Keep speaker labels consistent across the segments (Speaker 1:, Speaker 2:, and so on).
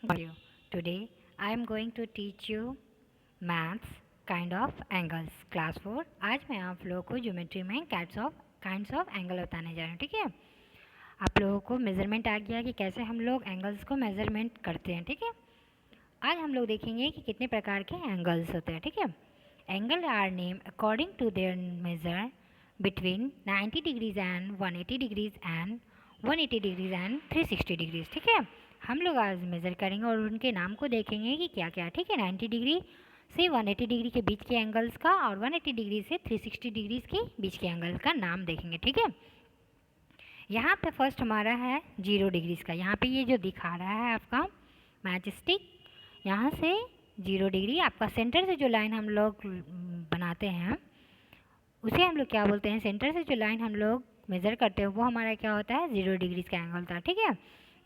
Speaker 1: you. Today I am going to teach you maths kind of angles class 4। आज मैं आप लोगों को ज्योमेट्री में काइंड्स ऑफ एंगल बताने जा रही हूँ। ठीक है, आप लोगों को मेज़रमेंट आ गया कि कैसे हम लोग एंगल्स को मेज़रमेंट करते हैं। ठीक है, आज हम लोग देखेंगे कि कितने प्रकार के एंगल्स होते हैं। ठीक है, angle are name according to their measure between 90 degrees and 180 degrees and 180 degrees and 360 degrees. ठीक है, हम लोग आज मेज़र करेंगे और उनके नाम को देखेंगे कि क्या क्या। ठीक है, 90 डिग्री से 180 डिग्री के बीच के एंगल्स का और 180 डिग्री से 360 डिग्रीज के बीच के एंगल का नाम देखेंगे। ठीक है, यहाँ पे फर्स्ट हमारा है 0 डिग्रीज का। यहाँ पे ये जो दिखा रहा है आपका मैच स्टिक, यहाँ से 0 डिग्री आपका सेंटर से जो लाइन हम लोग बनाते हैं उसे हम लोग क्या बोलते हैं। सेंटर से जो लाइन हम लोग मेज़र करते हैं वो हमारा क्या होता है, 0 डिग्रीज का एंगल होता है। ठीक है,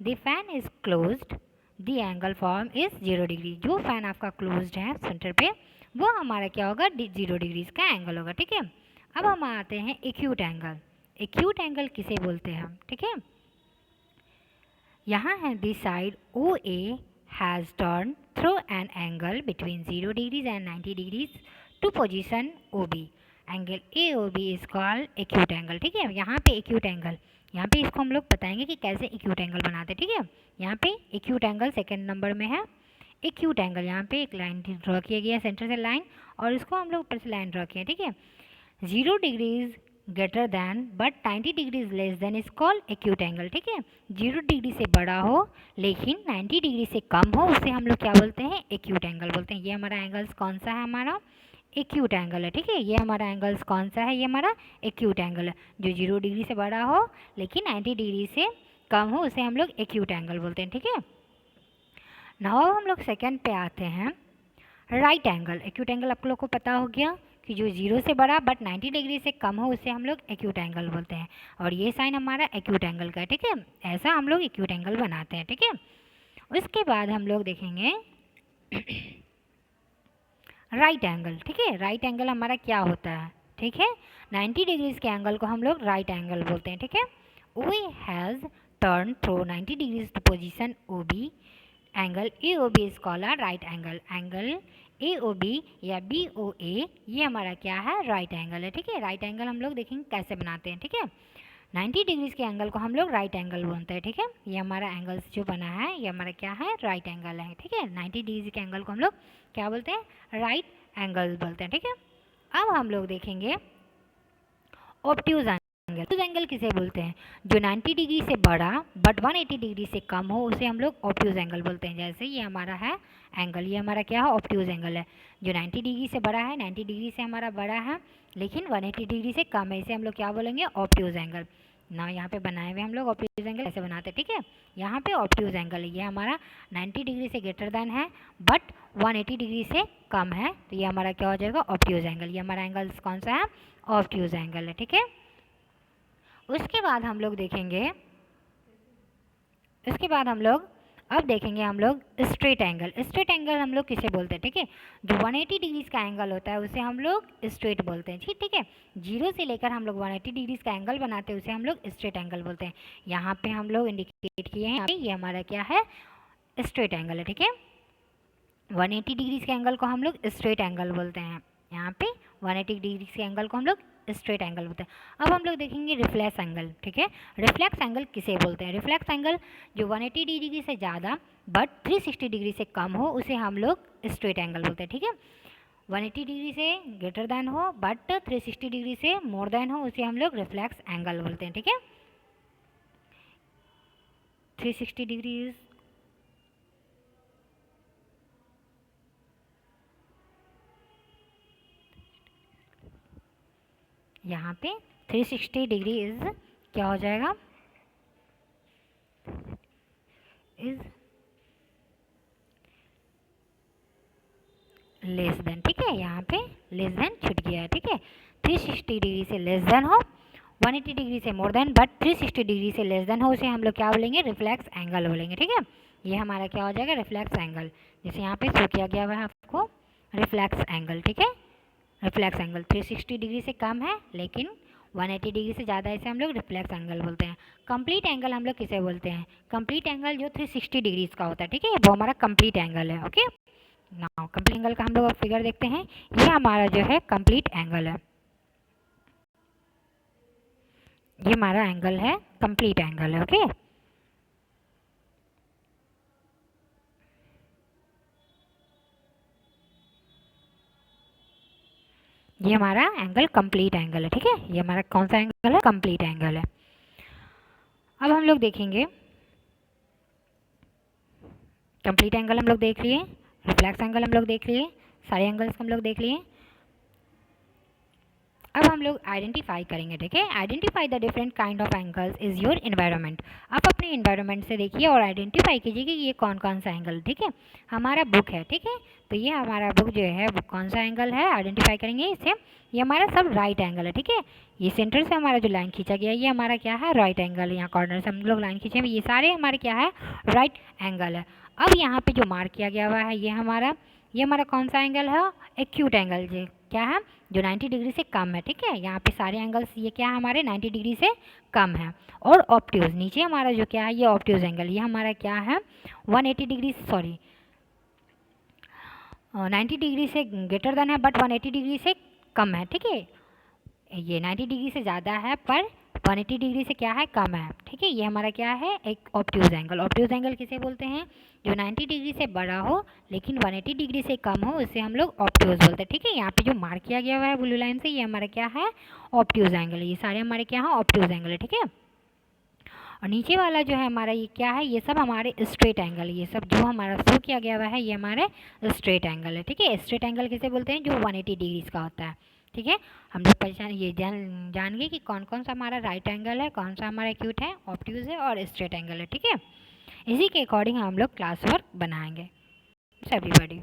Speaker 1: the fan is closed, the angle form is 0 degree. जो फैन आपका क्लोज्ड है सेंटर पे वो हमारा क्या होगा, 0 डिग्रीज का एंगल होगा। ठीक है, अब हम आते हैं एक्यूट एंगल। एक्यूट एंगल किसे बोलते हैं हम। ठीक है, यहाँ है this side O A has turn through an angle between 0 degrees and 90 degrees to position O B. Angle A O B is called acute angle. ठीक है, यहाँ पे एक्यूट एंगल, यहाँ पे इसको हम लोग बताएंगे कि कैसे एक्यूट एंगल बनाते हैं। ठीक है, यहाँ पे एक्यूट एंगल सेकेंड नंबर में है। एक्यूट एंगल यहाँ पे एक लाइन ड्रॉ किया गया सेंटर से लाइन और इसको हम लोग ऊपर से लाइन ड्रॉ किया। ठीक है, 0 degrees greater than but 90 degrees less than is called acute angle. ठीक है, 0 डिग्री से बड़ा हो लेकिन 90 डिग्री से कम हो उसे हम लोग क्या बोलते हैं, एक्यूट एंगल बोलते हैं। ये हमारा एंगल्स कौन सा है, हमारा एक्यूट एंगल है। ठीक है, ये हमारा एंगल्स कौन सा है, ये हमारा एक्यूट एंगल है। जो 0 डिग्री से बड़ा हो लेकिन 90 डिग्री से कम हो उसे हम लोग एक्यूट एंगल बोलते हैं। ठीक है, नाउ हम लोग सेकेंड पे आते हैं, राइट एंगल। एक्यूट एंगल आप लोग को पता हो गया कि जो 0 से बड़ा बट 90 डिग्री से कम हो उसे हम लोग एक्यूट एंगल बोलते हैं और ये साइन हमारा एक्यूट एंगल का है। ठीक है, ऐसा हम लोग एक्यूट एंगल बनाते हैं। ठीक है, उसके बाद हम लोग देखेंगे राइट एंगल। ठीक है, राइट एंगल हमारा क्या होता है। ठीक है, 90 डिग्रीज के एंगल को हम लोग राइट एंगल बोलते हैं। ठीक है, O has turn through 90 degrees to position O B. Angle A O B is called a right angle. Angle A O B या बी ओ ए ये हमारा क्या है, राइट एंगल है। ठीक है, राइट एंगल हम लोग देखेंगे कैसे बनाते हैं। ठीक है, 90 डिग्रीज के एंगल को हम लोग राइट एंगल बोलते हैं। ठीक है, ये हमारा एंगल्स जो बना है ये हमारा क्या है, राइट एंगल है। ठीक है, 90 डिग्री के एंगल को हम लोग क्या बोलते हैं, राइट एंगल बोलते हैं। ठीक है, अब हम लोग देखेंगे ऑब्ट्यूज एंगल। ऑब्ट्यूज एंगल किसे बोलते हैं, जो 90 डिग्री से बड़ा बट 180 डिग्री से कम हो उसे हम लोग ऑब्ट्यूज एंगल बोलते हैं। जैसे ये हमारा है एंगल, ये हमारा क्या है, ऑब्ट्यूज एंगल है। जो 90 डिग्री से बड़ा है, 90 डिग्री से हमारा बड़ा है लेकिन 180 डिग्री से कम है, इसे हम लोग क्या बोलेंगे, ऑब्ट्यूज एंगल। ना यहाँ पे बनाए हुए हम लोग ऑब्ट्यूज एंगल कैसे बनाते हैं। ठीक है, यहाँ पे ऑब्ट्यूज एंगल है, ये हमारा 90 डिग्री से ग्रेटर देन है बट 180 डिग्री से कम है, तो ये हमारा क्या हो जाएगा, ऑब्ट्यूज एंगल। ये हमारा एंगल कौन सा है, ऑब्ट्यूज एंगल है। ठीक है, उसके बाद हम लोग देखेंगे, उसके बाद हम लोग अब देखेंगे हम लोग स्ट्रेट एंगल। स्ट्रेट एंगल हम लोग किसे बोलते हैं, ठीक है, जो 180 डिग्रीज का एंगल होता है उसे हम लोग स्ट्रेट बोलते हैं। ठीक है, 0 से लेकर हम लोग 180 डिग्रीज का एंगल बनाते हैं उसे हम लोग स्ट्रेट एंगल बोलते हैं। यहाँ पे हम लोग इंडिकेट किए हैं, ये हमारा क्या है, स्ट्रेट एंगल है। ठीक है, 180 डिग्रीज के एंगल को हम लोग स्ट्रेट एंगल बोलते हैं। यहाँ पे 180 डिग्रीज के एंगल को हम लोग स्ट्रेट एंगल बोलते हैं। अब हम लोग देखेंगे रिफ्लेक्स एंगल। ठीक है, रिफ्लेक्स एंगल किसे बोलते हैं, रिफ्लेक्स एंगल जो 180 डिग्री से ज़्यादा बट 360 डिग्री से कम हो उसे हम लोग स्ट्रेट एंगल बोलते हैं। ठीक है, 180 डिग्री से ग्रेटर देन हो बट 360 डिग्री से मोर देन हो उसे हम लोग रिफ्लेक्स एंगल बोलते हैं। ठीक है, 360 डिग्रीज यहाँ पे 360 डिग्री इज क्या हो जाएगा, इज लेस देन। ठीक है, यहाँ पे लेस देन छूट गया है। ठीक है, 360 डिग्री से लेस देन हो, 180 डिग्री से मोर देन बट 360 डिग्री से लेस देन हो उसे हम लोग क्या बोलेंगे, रिफ्लेक्स एंगल बोलेंगे। ठीक है, ये हमारा क्या हो जाएगा, रिफ्लेक्स एंगल, जैसे यहाँ पे शो किया गया हुआ है आपको रिफ्लेक्स एंगल। ठीक है, रिफ्लेक्स एंगल 360 डिग्री से कम है लेकिन 180 डिग्री से ज़्यादा इसे हम लोग रिफ्लेक्स एंगल बोलते हैं। कंप्लीट एंगल हम लोग किसे बोलते हैं? कंप्लीट एंगल जो 360 डिग्रीज का होता है, ठीक है, वो हमारा कंप्लीट एंगल है। ओके, नाउ कंप्लीट एंगल का हम लोग फिगर देखते हैं। ये हमारा जो है कंप्लीट एंगल है, ये हमारा एंगल है, कंप्लीट एंगल है। ओके, ये हमारा एंगल कंप्लीट एंगल है, ठीक है, ये हमारा कौन सा एंगल है? कंप्लीट एंगल है। अब हम लोग देखेंगे, कंप्लीट एंगल हम लोग देख लिए, रिफ्लेक्स एंगल हम लोग देख लिए, सारे एंगल्स हम लोग देख लिए। अब हम लोग आइडेंटिफाई करेंगे, ठीक है। Identify the different kind of angles is your environment. आप अपने इन्वायरमेंट से देखिए और आइडेंटिफाई कीजिए कि ये कौन कौन सा एंगल, ठीक है। हमारा बुक है, ठीक है, तो ये हमारा बुक जो है वो कौन सा एंगल है, आइडेंटिफाई करेंगे इससे। ये हमारा सब राइट एंगल है, ठीक है। ये सेंटर से हमारा जो लाइन खींचा गया है ये हमारा क्या है? राइट एंगल है। यहाँ कॉर्नर से हम लोग लाइन खींचे, ये सारे हमारे क्या है? राइट एंगल है। अब यहाँ पे जो मार्क किया गया हुआ है ये हमारा कौन सा एंगल है? Acute angle. जो क्या है? जो 90 डिग्री से कम है, ठीक है। यहाँ पे सारे एंगल्स ये क्या है? हमारे 90 डिग्री से कम है। और ऑब्ट्यूज नीचे हमारा जो क्या है? ये ऑब्ट्यूज एंगल, ये हमारा क्या है? 180 डिग्री, सॉरी 90 डिग्री से ग्रेटर देन है बट 180 डिग्री से कम है, ठीक है। ये 90 डिग्री से ज़्यादा है पर 180 डिग्री से क्या है? कम है, ठीक है। ये हमारा क्या है? एक ऑब्ट्यूज एंगल। ऑब्ट्यूज एंगल किसे बोलते हैं? जो 90 डिग्री से बड़ा हो लेकिन 180 डिग्री से कम हो, उसे हम लोग ऑब्ट्यूज बोलते हैं, ठीक है। यहाँ पे जो मार्क किया गया हुआ है ब्लू लाइन से, ये हमारा क्या है? Obtuse angle. ये सारे हमारे क्या है? ऑब्ट्यूज एंगल है, ठीक है। और नीचे वाला जो है हमारा ये क्या है? ये सब हमारे स्ट्रेट एंगल। ये सब जो हमारा शो किया गया हुआ है ये हमारे स्ट्रेट एंगल है, ठीक है। स्ट्रेट एंगल किसे बोलते हैं? जो 180 डिग्रीज का होता है, ठीक है। हम लोग पहचान ये जान गए कि कौन कौन सा हमारा राइट एंगल है, कौन सा हमारा एक्यूट है, ऑब्ट्यूज है और स्ट्रेट एंगल है, ठीक है। इसी के अकॉर्डिंग हम लोग क्लास वर्क बनाएंगे। एवरीबॉडी।